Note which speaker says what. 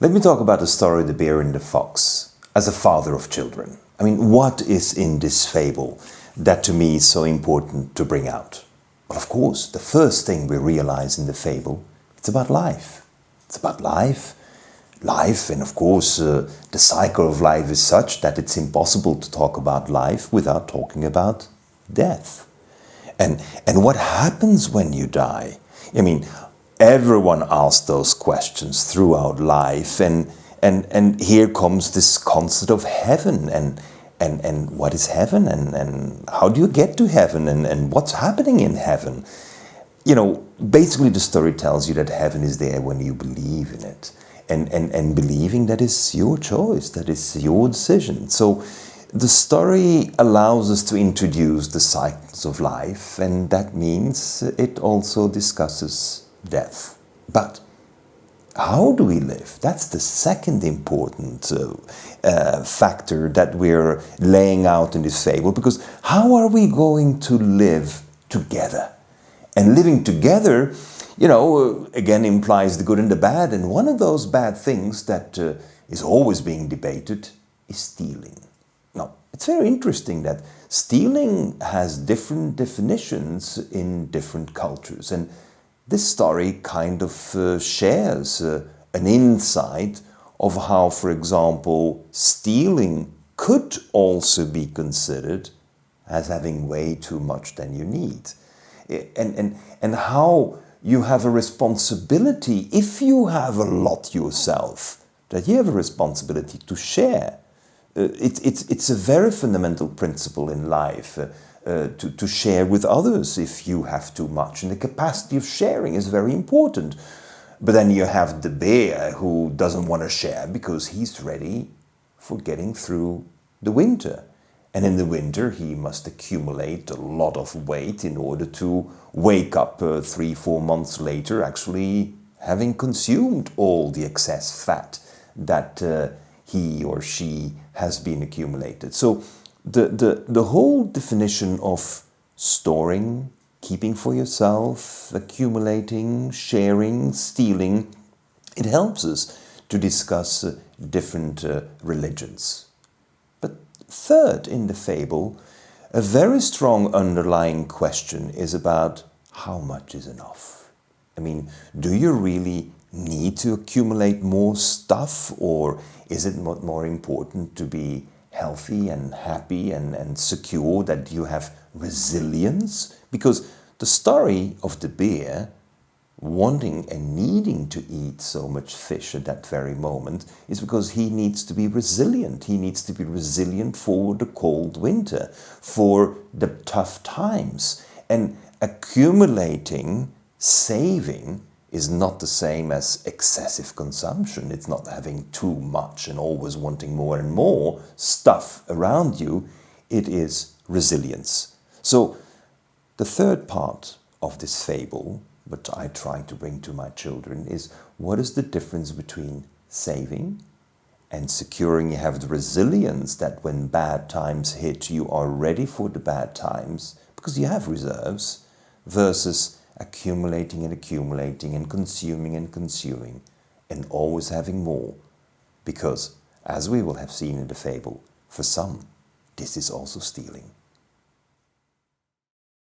Speaker 1: Let me talk about the story The Bear and the Fox as a father of children. I mean, what is in this fable that to me is so important to bring out? Well, of course, the first thing we realize in the fable, it's about life. It's about life, and of course, the cycle of life is such that it's impossible to talk about life without talking about death. And what happens when you die? I mean, everyone asks those questions throughout life, and here comes this concept of heaven, and what is heaven, and how do you get to heaven, and what's happening in heaven? You know, basically the story tells you that heaven is there when you believe in it, and believing that is your choice, that is your decision. So the story allows us to introduce the cycles of life, and that means it also discusses death. But how do we live? That's the second important factor that we're laying out in this fable, because how are we going to live together? And living together, you know, again implies the good and the bad, and one of those bad things that is always being debated is stealing. Now, it's very interesting that stealing has different definitions in different cultures, and this story kind of shares an insight of how, for example, stealing could also be considered as having way too much than you need. And how you have a responsibility, if you have a lot yourself, that you have a responsibility to share. It's a very fundamental principle in life. To share with others if you have too much. And the capacity of sharing is very important. But then you have the bear who doesn't want to share because he's ready for getting through the winter. And in the winter he must accumulate a lot of weight in order to wake up 3-4 months later actually having consumed all the excess fat that he or she has been accumulated. So the whole definition of storing, keeping for yourself, accumulating, sharing, stealing, it helps us to discuss different religions. But third in the fable, a very strong underlying question is about how much is enough? I mean, do you really need to accumulate more stuff, or is it more important to be healthy and happy and secure, that you have resilience? Because the story of the bear wanting and needing to eat so much fish at that very moment is because he needs to be resilient. He needs to be resilient for the cold winter, for the tough times. And accumulating, saving, is not the same as excessive consumption. It's not having too much and always wanting more and more stuff around you. It is resilience. So the third part of this fable, what I try to bring to my children, is what is the difference between saving and securing you have the resilience that when bad times hit, you are ready for the bad times because you have reserves, versus accumulating and accumulating and consuming and always having more. Because, as we will have seen in the fable, for some, this is also stealing.